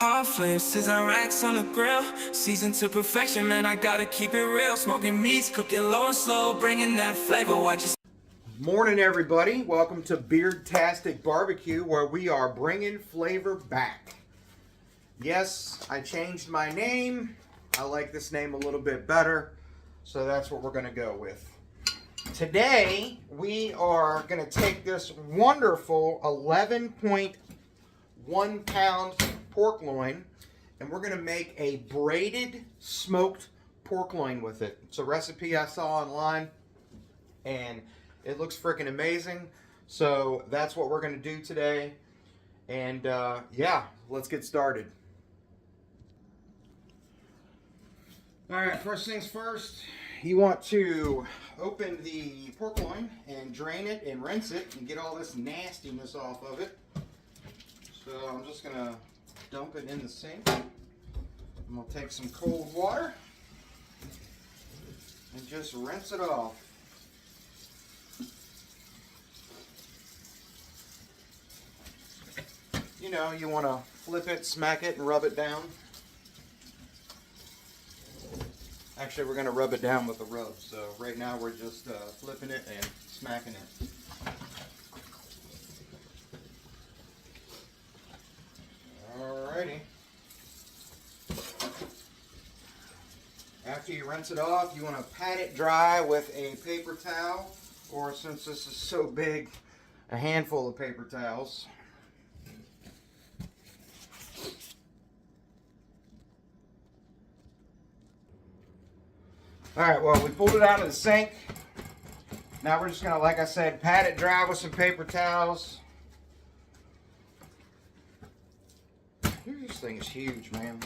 All flames, sizzling racks on the grill, seasoned to perfection, man, I gotta keep it real. Smoking meats, cooking low and slow, bringing that flavor. Watch it. Morning, everybody. Welcome to Tastic BBQ, where we are bringing flavor back. Yes, I changed my name. I like this name a little bit better, so that's what we're going to go with. Today, we are going to take this wonderful 11.1 pound pork loin, and we're going to make a braided smoked pork loin with it. It's a recipe I saw online, and it looks freaking amazing. So that's what we're going to do today. And yeah, let's get started. All right, first things first, you want to open the pork loin and drain it and rinse it and get all this nastiness off of it. So I'm just going to dump it in the sink. I'm going to take some cold water and just rinse it off. You know, you want to flip it, smack it, and rub it down. Actually, we're going to rub it down with a rub. So right now we're just flipping it and smacking it. Alrighty. After you rinse it off, you want to pat it dry with a paper towel, or since this is so big, a handful of paper towels. Alright, well, we pulled it out of the sink. Now we're just going to, like I said, pat it dry with some paper towels. This thing is huge, man.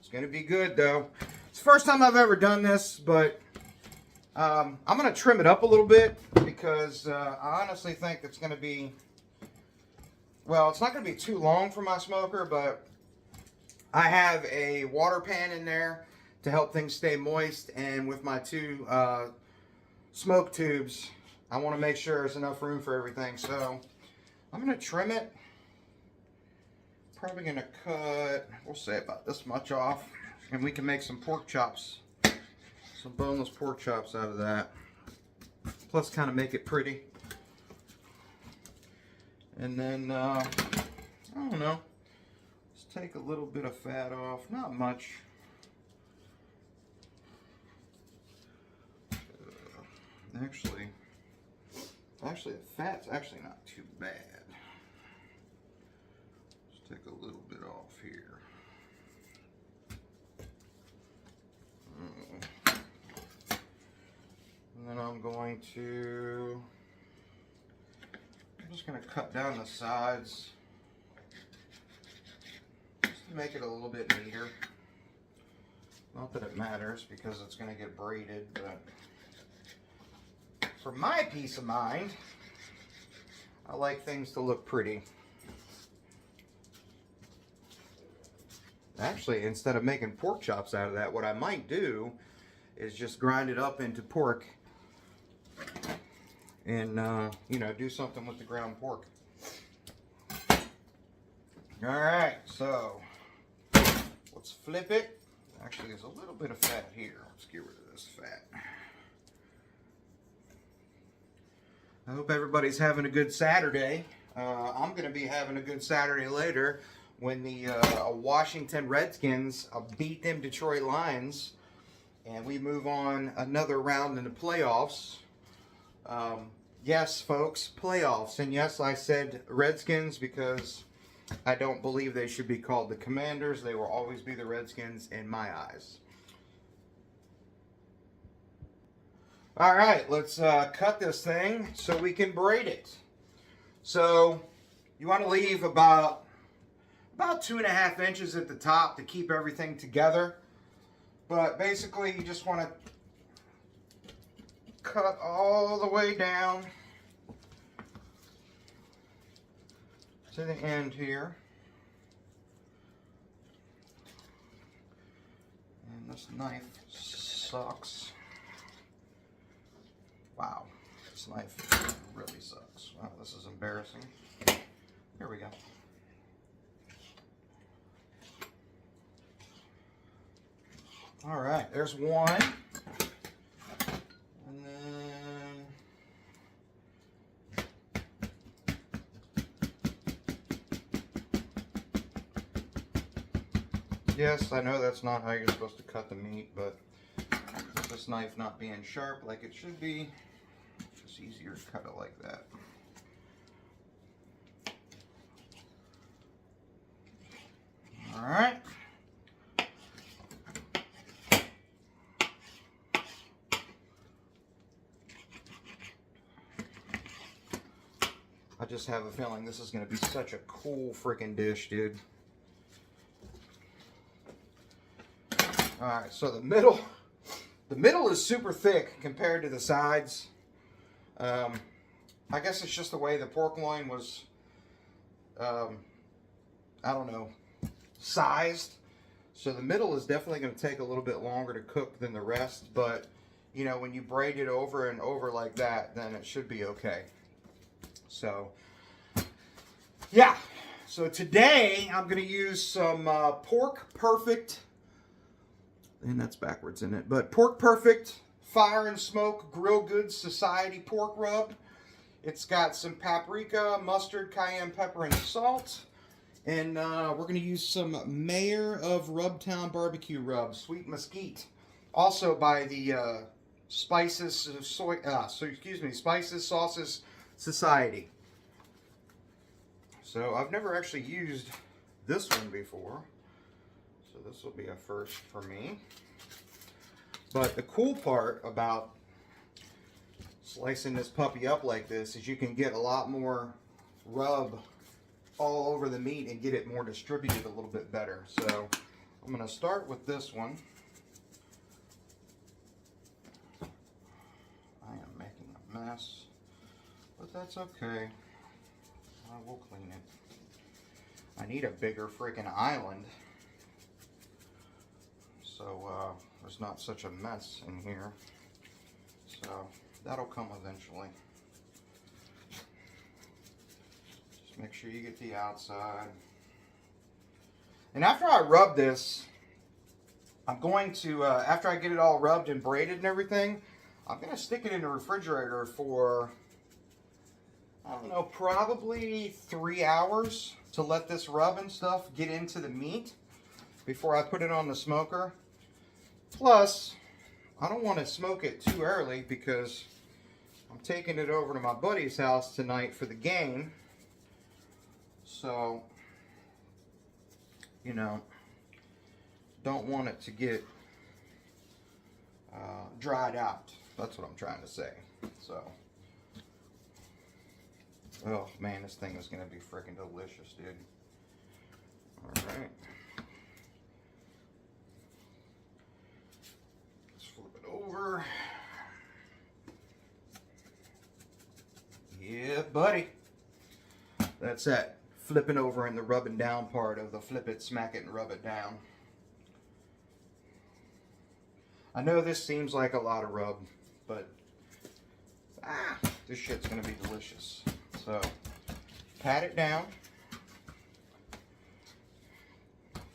It's going to be good, though. It's the first time I've ever done this, but I'm going to trim it up a little bit because I honestly think it's going to be, well, it's not going to be too long for my smoker, but I have a water pan in there to help things stay moist, and with my two smoke tubes, I want to make sure there's enough room for everything. So I'm going to trim it. Probably going to cut, we'll say about this much off, and we can make some pork chops, some boneless pork chops out of that. Plus kind of make it pretty. And then, I don't know, let's take a little bit of fat off, not much. Actually, the fat's actually not too bad. Let's take a little bit off here. And then I'm just going to cut down the sides just to make it a little bit neater. Not that it matters because it's going to get braided, but for my peace of mind, I like things to look pretty. Actually, instead of making pork chops out of that, what I might do is just grind it up into pork and, you know, do something with the ground pork. Alright, so let's flip it. Actually, there's a little bit of fat here. Let's get rid of this fat. I hope everybody's having a good Saturday. I'm going to be having a good Saturday later when the Washington Redskins beat them Detroit Lions, and we move on another round in the playoffs. Yes, folks, playoffs. And yes, I said Redskins because I don't believe they should be called the Commanders. They will always be the Redskins in my eyes. All right, let's cut this thing so we can braid it. So you want to leave about 2.5 inches at the top to keep everything together. But basically, you just want to cut all the way down to the end here. And this knife sucks. Wow, this knife really sucks. Wow, this is embarrassing. Here we go. All right, there's one. And then yes, I know that's not how you're supposed to cut the meat, but with this knife not being sharp like it should be, it's easier to cut it like that. All right. I just have a feeling this is going to be such a cool freaking dish, dude. Alright, so the middle is super thick compared to the sides. I guess it's just the way the pork loin was, I don't know, sized. So the middle is definitely going to take a little bit longer to cook than the rest, but, you know, when you braid it over and over like that, then it should be okay. So, yeah. So today, I'm going to use some Pork Perfect, and that's backwards in it, but Pork Perfect Fire and Smoke Grill Goods Society pork rub. It's got some paprika, mustard, cayenne pepper, and salt. And we're going to use some Mayor of Rubtown barbecue rub, sweet mesquite, also by the Spices Sauces Society. So I've never actually used this one before, so this will be a first for me. But the cool part about slicing this puppy up like this is you can get a lot more rub all over the meat and get it more distributed a little bit better. So I'm going to start with this one. I am making a mess, but that's okay. I will clean it. I need a bigger freaking island, so there's not such a mess in here. So that'll come eventually. Just make sure you get the outside. And after I rub this, I'm going to, after I get it all rubbed and braided and everything, I'm going to stick it in the refrigerator for, I don't know, probably 3 hours to let this rub and stuff get into the meat before I put it on the smoker. Plus, I don't want to smoke it too early because I'm taking it over to my buddy's house tonight for the game. So, you know, don't want it to get dried out. That's what I'm trying to say. So, oh man, this thing is going to be freaking delicious, dude. Alright. Let's flip it over. Yeah, buddy. That's that flipping over and the rubbing down part of the flip it, smack it, and rub it down. I know this seems like a lot of rub, but this shit's going to be delicious. So, pat it down,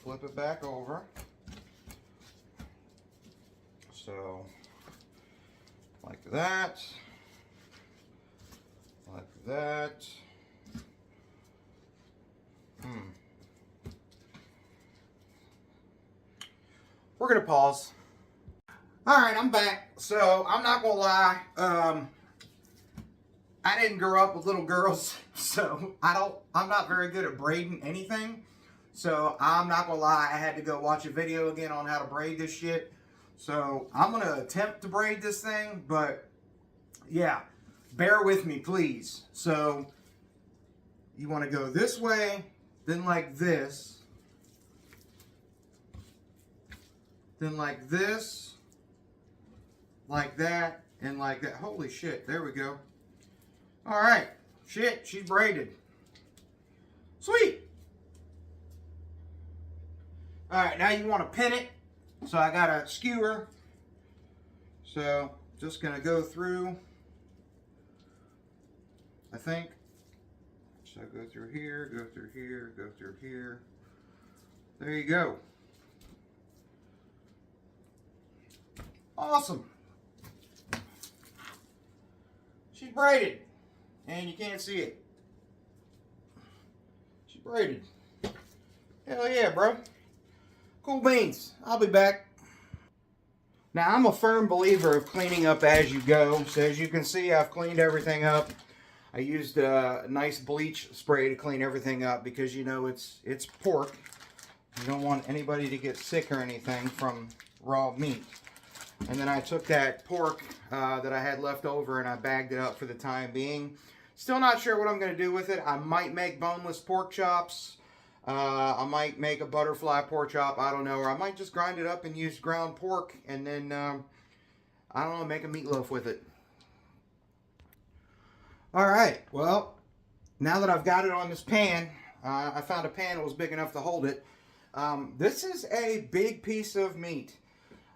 flip it back over. So, like that, like that. We're going to pause. Alright, I'm back. So, I'm not going to lie. I didn't grow up with little girls, so I'm not very good at braiding anything. So I'm not gonna lie, I had to go watch a video again on how to braid this shit. So I'm gonna attempt to braid this thing, but yeah, bear with me, please. So you wanna go this way, then like this, then like this, like that, and like that. Holy shit, there we go. Alright, shit, she's braided. Sweet! Alright, now you want to pin it. So I got a skewer. So, just going to go through, I think. So go through here, go through here, go through here. There you go. Awesome. She's braided, and you can't see it. She's braided. Hell yeah, bro. Cool beans. I'll be back. Now, I'm a firm believer of cleaning up as you go. So as you can see, I've cleaned everything up. I used a nice bleach spray to clean everything up because, you know, it's pork. You don't want anybody to get sick or anything from raw meat. And then I took that pork that I had left over and I bagged it up for the time being. Still not sure what I'm going to do with it. I might make boneless pork chops. I might make a butterfly pork chop. I don't know. Or I might just grind it up and use ground pork and then, I don't know, make a meatloaf with it. Alright, well, now that I've got it on this pan, I found a pan that was big enough to hold it. This is a big piece of meat.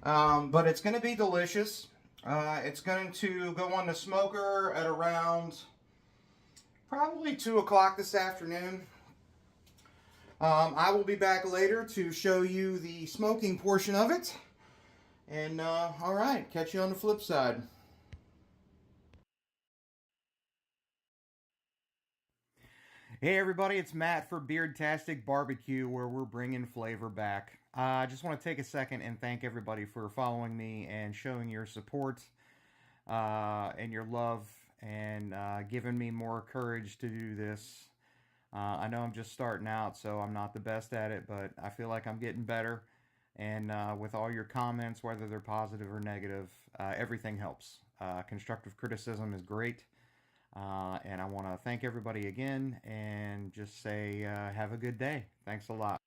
But it's going to be delicious. It's going to go on the smoker at around probably 2 o'clock this afternoon. I will be back later to show you the smoking portion of it. And, alright, catch you on the flip side. Hey everybody, it's Matt for Tastic BBQ, where we're bringing flavor back. I just want to take a second and thank everybody for following me and showing your support and your love and giving me more courage to do this. I know I'm just starting out, so I'm not the best at it, but I feel like I'm getting better. And with all your comments, whether they're positive or negative, everything helps. Constructive criticism is great. And I want to thank everybody again and just say have a good day. Thanks a lot.